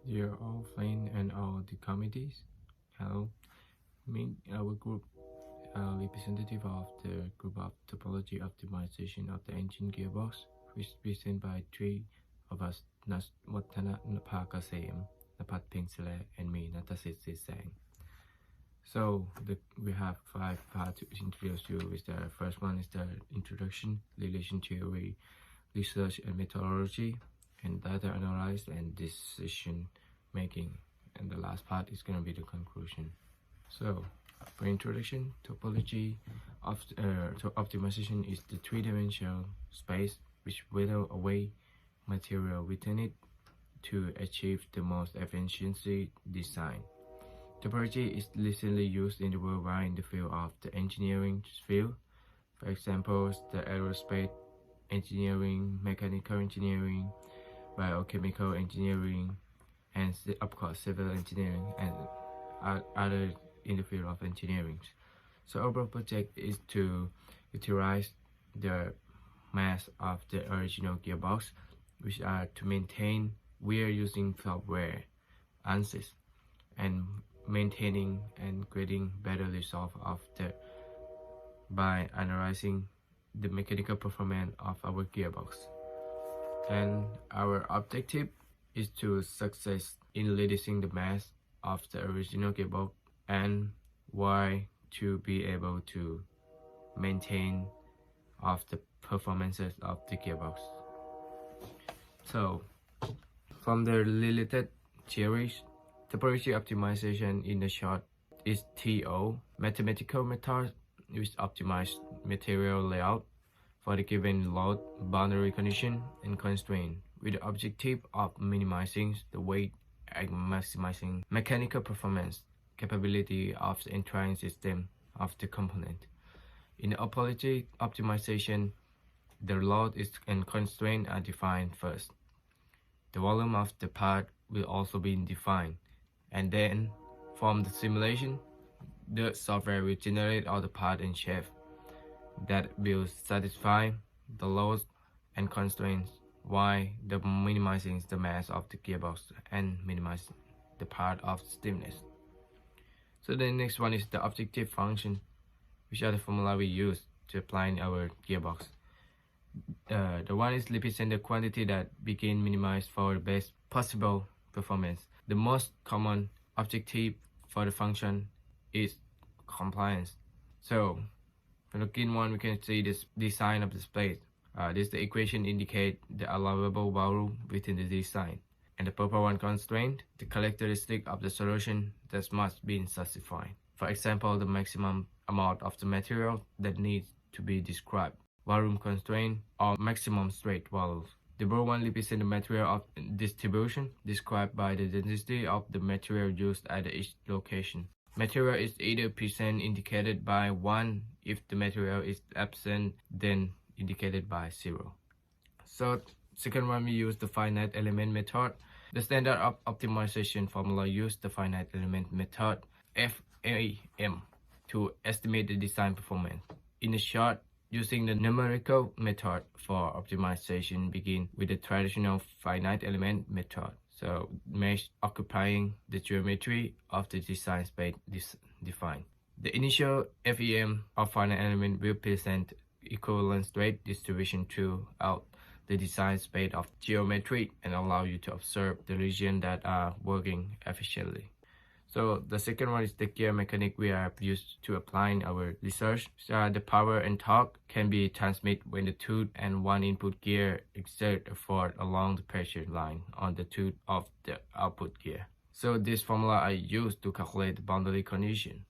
Dear all friends and all the committees, hello. Me, our group, representative of the group of topology optimization of the engine gearbox, which is presented by three of us, Watana Napakasem, Napat Pingsile, and me, Natasit Sisang. So we have 5 parts to introduce you. With the first one is the introduction, relation theory, research and methodology, and data analysis and decision making. And the last part is going to be the conclusion. So for introduction, topology of optimization is the three-dimensional space which whittle away material within it to achieve the most efficiency design. Topology is recently used in the worldwide in the field of the engineering field. For example, the aerospace engineering, mechanical engineering, biochemical engineering, and of course civil engineering and other in the field of engineering. So our project is to utilize the mass of the original gearbox, which are to maintain. We are using software ANSYS and maintaining and creating better result of the by analyzing the mechanical performance of our gearbox. And our objective is to success in reducing the mass of the original gearbox and why to be able to maintain of the performances of the gearbox. So from the related theories, topology optimization in the short is TO, mathematical method which optimize material layout for the given load, boundary condition, and constraint, with the objective of minimizing the weight and maximizing mechanical performance capability of the entire system of the component. In the topology optimization, the load and constraint are defined first. The volume of the part will also be defined, and then from the simulation, the software will generate all the part and shape that will satisfy the loads and constraints while minimizing the mass of the gearbox and minimize the part of stiffness. So the next one is the objective function, which are the formula we use to apply in our gearbox. The one is represent the quantity that begin minimized for the best possible performance. The most common objective for the function is compliance. So for the green one, we can see this design of the space. This the equation indicate the allowable volume within the design. And the purple one constraint, the characteristic of the solution that must be satisfied. For example, the maximum amount of the material that needs to be described, volume constraint, or maximum straight values. The blue one represents the material of distribution described by the density of the material used at each location. Material is either present indicated by 1 if the material is absent, then indicated by 0. So second one, we use the finite element method. The standard of optimization formula use the finite element method FAM to estimate the design performance. In the short, using the numerical method for optimization begin with the traditional finite element method. So mesh occupying the geometry of the design space defined. The initial FEM of finite element will present equivalent straight distribution throughout the design space of geometry and allow you to observe the regions that are working efficiently. So the second one is the gear mechanic we are used to apply in our research. So the power and torque can be transmitted when the tooth and one input gear exert a force along the pressure line on the tooth of the output gear. So this formula I use to calculate the boundary condition.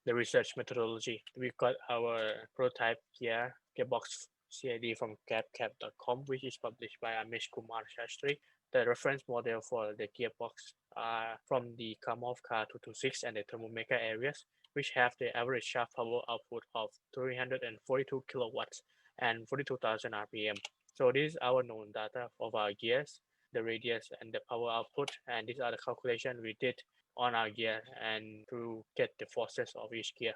The research methodology. We got our prototype gearbox CID from gapcap.com, which is published by Amish Kumar Shastri. The reference model for the gearbox are from the Kamov car 226 and the Thermometer areas, which have the average shaft power output of 342 kilowatts and 42,000 RPM. So this is our known data of our gears, the radius and the power output, and these are the calculations we did on our gear and to get the forces of each gear.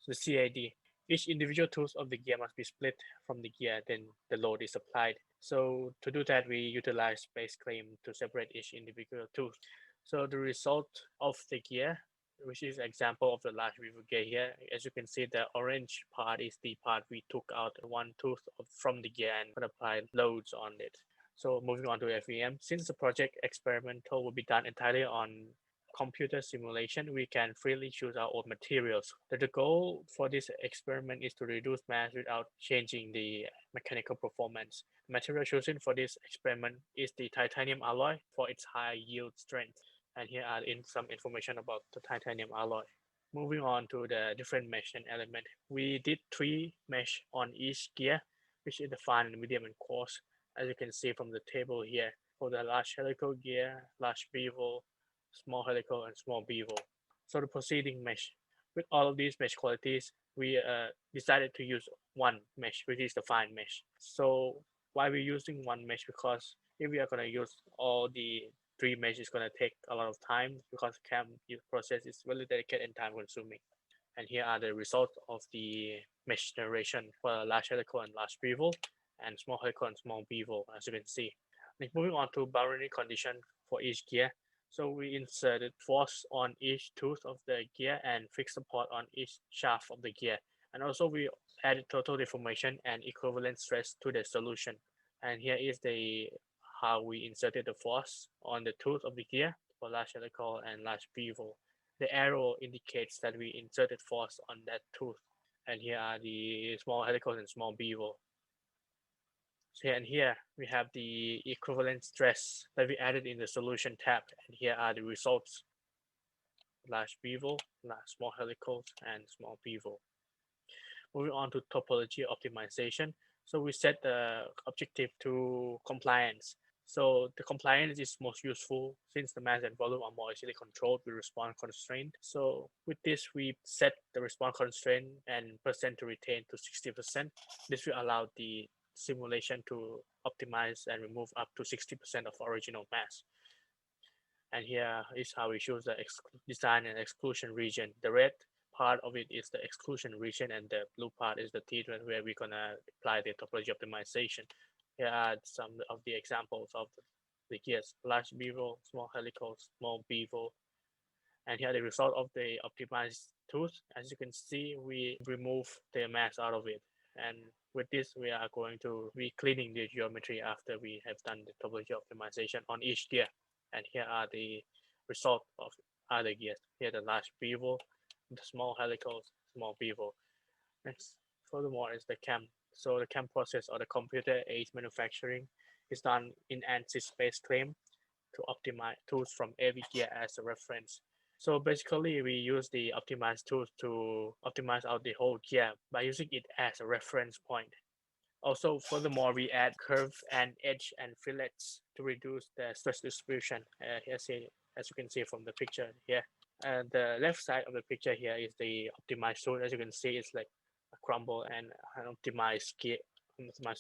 So the CAD, each individual tools of the gear must be split from the gear, then the load is applied So to do that, we utilize space claim to separate each individual tooth. So the result of the gear, which is example of the large bevel gear here, as you can see, the orange part is the part we took out one tooth from the gear and applied loads on it. So moving on to FEM, since the project experimental will be done entirely on computer simulation, we can freely choose our own materials. The goal for this experiment is to reduce mass without changing the mechanical performance. The material chosen for this experiment is the titanium alloy for its high yield strength. And here are some information about the titanium alloy. Moving on to the different mesh and element. We did 3 mesh on each gear, which is the fine, medium, and coarse, as you can see from the table here. For the large helical gear, large bevel, small helical, and small bevel. So the proceeding mesh. With all of these mesh qualities, we decided to use one mesh, which is the fine mesh. So why we're using one mesh? Because if we are going to use all the 3 mesh, it's going to take a lot of time because CAM process is really delicate and time consuming. And here are the results of the mesh generation for large helical and large bevel, and small helical and small bevel, as you can see. Moving on to boundary condition for each gear. So we inserted force on each tooth of the gear and fixed support on each shaft of the gear. And also we added total deformation and equivalent stress to the solution. And here is the how we inserted the force on the tooth of the gear for large helical and large bevel. The arrow indicates that we inserted force on that tooth. And here are the small helical and small bevel. So and here we have the equivalent stress that we added in the solution tab. And here are the results: large bevel, large small helicals, and small bevel. Moving on to topology optimization. So we set the objective to compliance. So the compliance is most useful since the mass and volume are more easily controlled with response constraint. So with this, we set the response constraint and percent to retain to 60%. This will allow the simulation to optimize and remove up to 60% of original mass. And here is how we choose the design and exclusion region. The red part of it is the exclusion region, and the blue part is the treatment where we're gonna apply the topology optimization. Here are some of the examples of the gears: large bevel, small helical, small bevel. And here the result of the optimized tooth. As you can see, we remove the mass out of it. And with this, we are going to be cleaning the geometry after we have done the topology optimization on each gear. And here are the result of other gears. Here the large bevel, the small helicals, small bevel. Next, furthermore, is the CAM. So the CAM process, or the computer aided manufacturing, is done in ANSYS space claim to optimize tools from every gear as a reference. So basically, we use the optimized tools to optimize out the whole gear by using it as a reference point. Also, furthermore, we add curve and edge and fillets to reduce the stress distribution. As you can see from the picture here. And the left side of the picture here is the optimized tool. As you can see, it's like a crumble and an optimized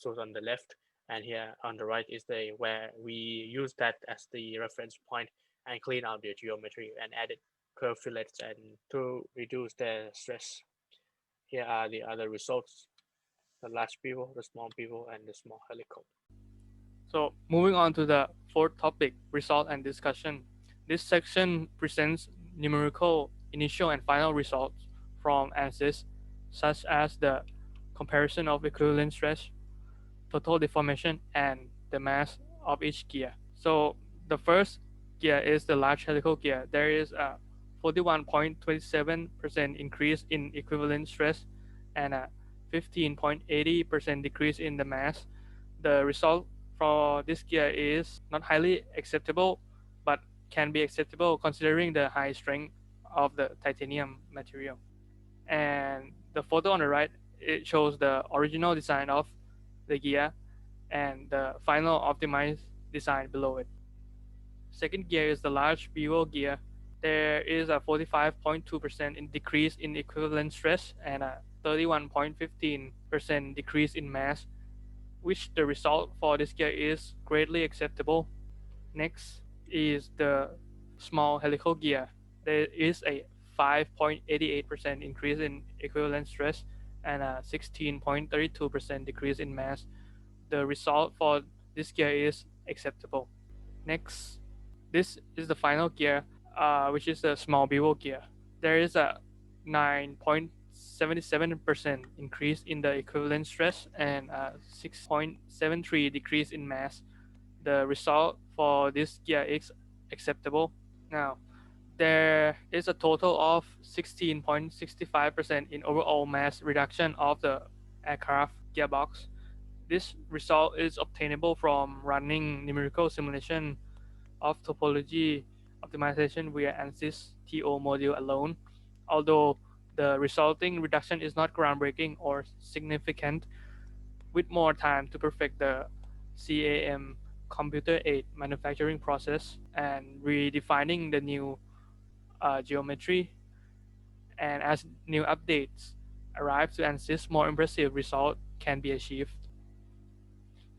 tool on the left. And here on the right is the where we use that as the reference point and clean out the geometry and added curve fillets and to reduce the stress. Here are the other results: the large bevel, the small bevel, and the small helical. So moving on to the fourth topic, result and discussion. This section presents numerical initial and final results from ANSYS, such as the comparison of equivalent stress, total deformation, and the mass of each gear. So the first gear is the large helical gear. There is a 41.27% increase in equivalent stress and a 15.80% decrease in the mass. The result for this gear is not highly acceptable, but can be acceptable considering the high strength of the titanium material. And the photo on the right, it shows the original design of the gear and the final optimized design below it. Second gear is the large bevel gear. There is a 45.2% in decrease in equivalent stress and a 31.15% decrease in mass, which the result for this gear is greatly acceptable. Next is the small helical gear. There is a 5.88% increase in equivalent stress and a 16.32% decrease in mass. The result for this gear is acceptable. Next, this is the final gear, which is the small bevel gear. There is a 9.77% increase in the equivalent stress and a 6.73 decrease in mass. The result for this gear is acceptable. Now, there is a total of 16.65% in overall mass reduction of the aircraft gearbox. This result is obtainable from running numerical simulation of topology optimization via ANSYS TO module alone. Although the resulting reduction is not groundbreaking or significant, with more time to perfect the CAM computer aided manufacturing process and redefining the new geometry, and as new updates arrive to ANSYS, more impressive result can be achieved.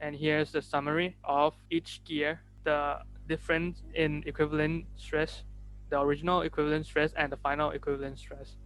And here's the summary of each gear, the difference in equivalent stress, the original equivalent stress and the final equivalent stress.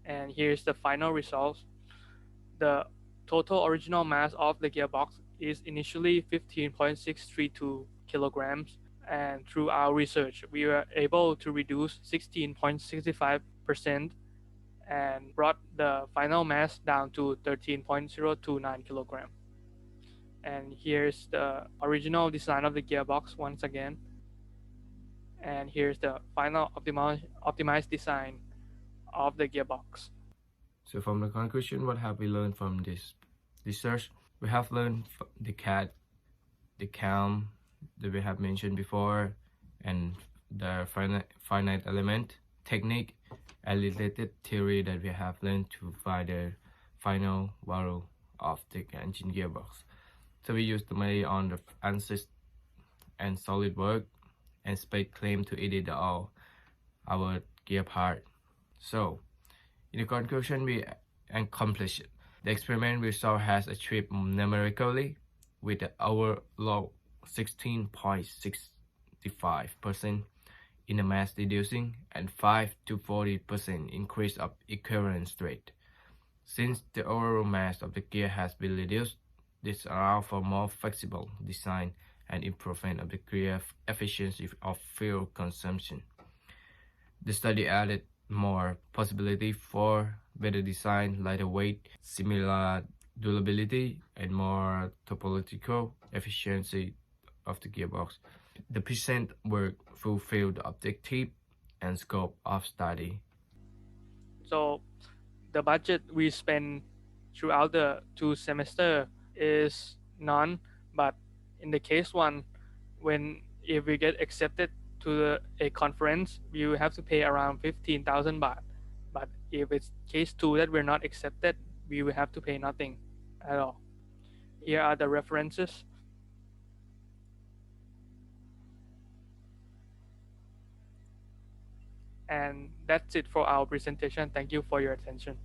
And here's the final results. The total original mass of the gearbox is initially 15.632 kilograms, and through our research, we were able to reduce 16.65% and brought the final mass down to 13.029 kilogram. And here's the original design of the gearbox once again. And here's the final optimized design of the gearbox. So from the conclusion, what have we learned from this research? We have learned the CAD, the CAM that we have mentioned before, and the finite element technique and related theory that we have learned to find the final value of the engine gearbox. So we used the money on the ANSYS and SolidWorks and Spade claim to edit all our gear part. So in the conclusion, we accomplished it. The experiment result has achieved numerically with the overall 16.65% in the mass reducing and 5 to 40% increase of equivalence rate. Since the overall mass of the gear has been reduced, this allows for more flexible design and improvement of the gear efficiency of fuel consumption. The study added more possibility for better design, lighter weight, similar durability, and more topological efficiency of the gearbox. The present work fulfilled the objective and scope of study. So the budget we spend throughout the 2 semester is none, but in the case one, when if we get accepted to a conference, we will have to pay around 15,000 baht. But if it's case 2 that we're not accepted, we will have to pay nothing at all. Here are the references. And that's it for our presentation. Thank you for your attention.